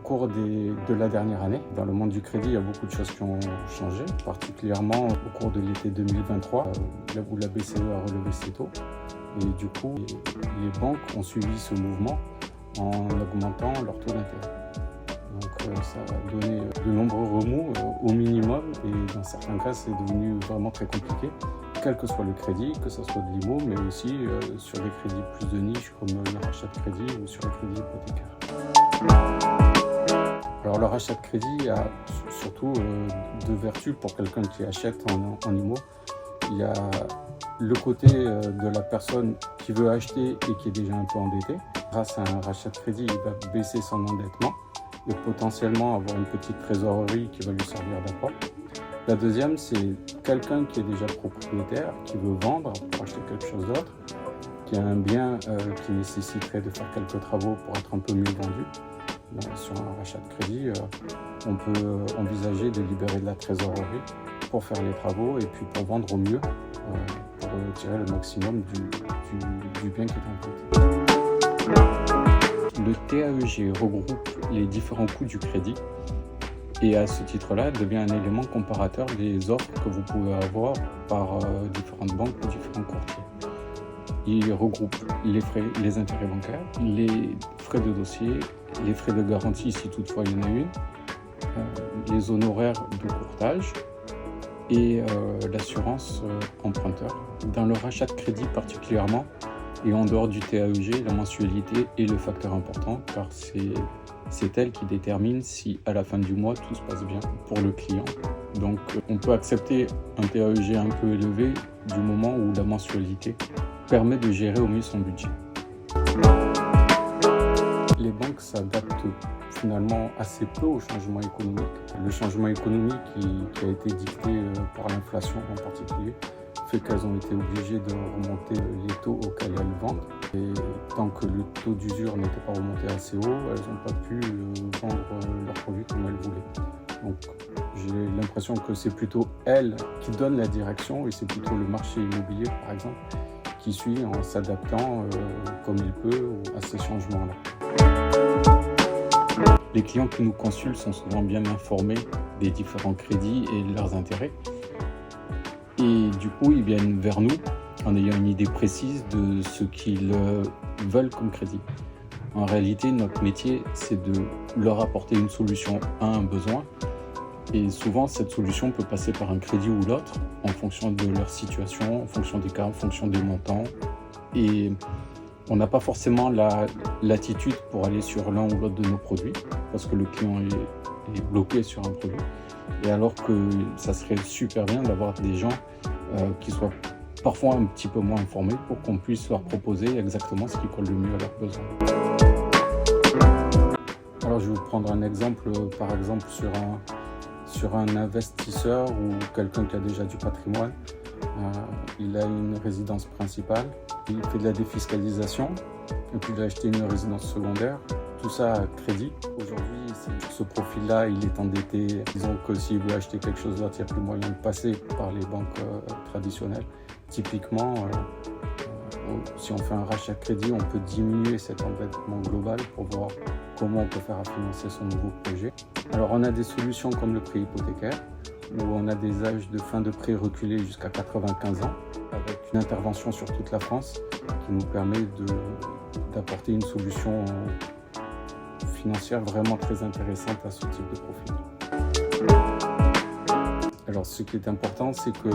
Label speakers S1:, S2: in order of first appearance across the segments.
S1: cours de la dernière année. Dans le monde du crédit, il y a beaucoup de choses qui ont changé, particulièrement au cours de l'été 2023, là où la BCE a relevé ses taux. Et du coup, les banques ont suivi ce mouvement en augmentant leur taux d'intérêt. Donc ça a donné de nombreux remous au minimum et dans certains cas, c'est devenu vraiment très compliqué, quel que soit le crédit, que ce soit de l'IMO, mais aussi sur des crédits plus de niche comme le rachat de crédit ou sur les crédits hypothécaires. Alors le rachat de crédit a surtout deux vertus pour quelqu'un qui achète en IMO. Il y a le côté de la personne qui veut acheter et qui est déjà un peu endettée. Grâce à un rachat de crédit, il va baisser son endettement et potentiellement avoir une petite trésorerie qui va lui servir d'apport. La deuxième, c'est quelqu'un qui est déjà propriétaire, qui veut vendre pour acheter quelque chose d'autre, qui a un bien qui nécessiterait de faire quelques travaux pour être un peu mieux vendu. Donc, sur un rachat de crédit, on peut envisager de libérer de la trésorerie pour faire les travaux et puis pour vendre au mieux, pour tirer le maximum du bien qui est en fait. Le TAEG regroupe les différents coûts du crédit et à ce titre-là devient un élément comparateur des offres que vous pouvez avoir par différentes banques ou différents courtiers. Il regroupe les frais, les intérêts bancaires, les frais de dossier, les frais de garantie si toutefois il y en a une, les honoraires de courtage et l'assurance emprunteur. Dans le rachat de crédit particulièrement, et en dehors du TAEG, la mensualité est le facteur important car c'est elle qui détermine si à la fin du mois tout se passe bien pour le client. Donc on peut accepter un TAEG un peu élevé du moment où la mensualité permet de gérer au mieux son budget. Les banques s'adaptent finalement assez peu au changement économique. Le changement économique qui a été dicté par l'inflation en particulier fait qu'elles ont été obligées de remonter les taux auxquels elles vendent. Et tant que le taux d'usure n'était pas remonté assez haut, elles n'ont pas pu vendre leurs produits comme elles voulaient. Donc j'ai l'impression que c'est plutôt elles qui donnent la direction et c'est plutôt le marché immobilier par exemple qui suit en s'adaptant comme il peut à ces changements-là. Les clients qui nous consultent sont souvent bien informés des différents crédits et de leurs intérêts. Et du coup, ils viennent vers nous en ayant une idée précise de ce qu'ils veulent comme crédit. En réalité, notre métier, c'est de leur apporter une solution à un besoin. Et souvent, cette solution peut passer par un crédit ou l'autre, en fonction de leur situation, en fonction des cas, en fonction des montants. Et on n'a pas forcément la latitude pour aller sur l'un ou l'autre de nos produits, parce que le client est bloqué sur un produit. Et alors que ça serait super bien d'avoir des gens qui soient parfois un petit peu moins informés pour qu'on puisse leur proposer exactement ce qui colle le mieux à leurs besoins. Alors je vais vous prendre un exemple, par exemple sur un investisseur ou quelqu'un qui a déjà du patrimoine. Il a une résidence principale, il fait de la défiscalisation et puis il a acheté une résidence secondaire. Tout ça à crédit. Aujourd'hui, ce profil-là, il est endetté. Disons que s'il veut acheter quelque chose d'autre, il n'y a plus moyen de passer par les banques traditionnelles. Typiquement, si on fait un rachat de crédit, on peut diminuer cet endettement global pour voir comment on peut faire à financer son nouveau projet. Alors, on a des solutions comme le prêt hypothécaire, où on a des âges de fin de prêt reculés jusqu'à 95 ans, avec une intervention sur toute la France qui nous permet d'apporter une solution financière vraiment très intéressante à ce type de profil. Alors ce qui est important, c'est que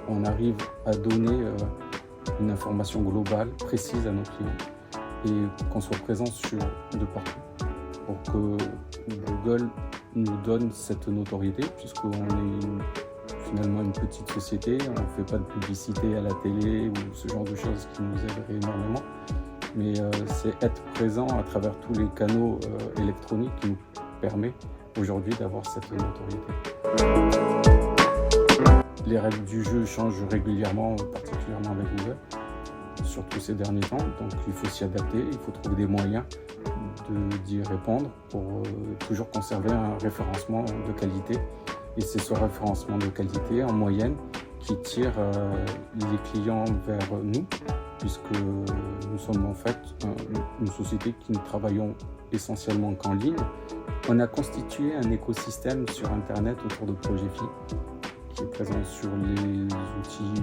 S1: on arrive à donner une information globale, précise à nos clients et qu'on soit présent de partout pour que Google nous donne cette notoriété puisqu'on est finalement une petite société, on ne fait pas de publicité à la télé ou ce genre de choses qui nous aideraient énormément. Mais c'est être présent à travers tous les canaux électroniques qui nous permet aujourd'hui d'avoir cette notoriété. Les règles du jeu changent régulièrement, particulièrement avec Google, surtout ces derniers temps. Donc il faut s'y adapter, il faut trouver des moyens d'y répondre pour toujours conserver un référencement de qualité. Et c'est ce référencement de qualité en moyenne qui tire les clients vers nous puisque nous sommes en fait une société qui ne travaillons essentiellement qu'en ligne. On a constitué un écosystème sur Internet autour de Projet-Fi, qui est présent sur les outils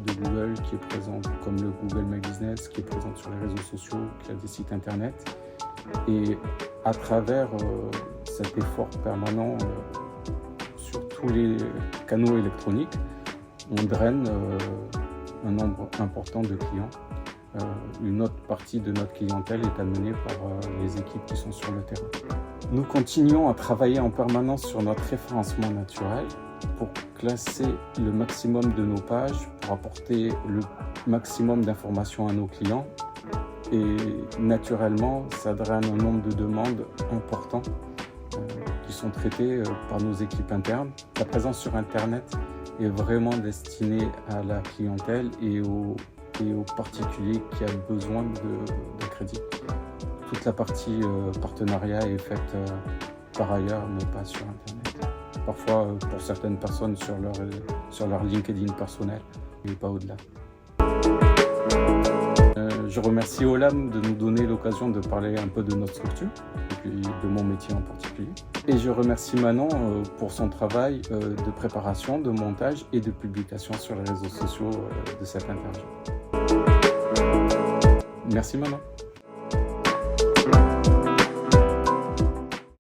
S1: de Google, qui est présent comme le Google My Business, qui est présent sur les réseaux sociaux, qui a des sites Internet. Et à travers cet effort permanent sur tous les canaux électroniques, on draine un nombre important de clients. Une autre partie de notre clientèle est amenée par les équipes qui sont sur le terrain. Nous continuons à travailler en permanence sur notre référencement naturel pour classer le maximum de nos pages, pour apporter le maximum d'informations à nos clients. Et naturellement, ça draine un nombre de demandes importants qui sont traitées par nos équipes internes. La présence sur Internet est vraiment destinée à la clientèle et aux particuliers qui a besoin de crédit. Toute la partie partenariat est faite par ailleurs, mais pas sur Internet. Parfois, pour certaines personnes, sur leur LinkedIn personnel, mais pas au-delà. Je remercie Olam de nous donner l'occasion de parler un peu de notre structure et puis de mon métier en particulier. Et je remercie Manon pour son travail de préparation, de montage et de publication sur les réseaux sociaux de cette interview. Merci Manon.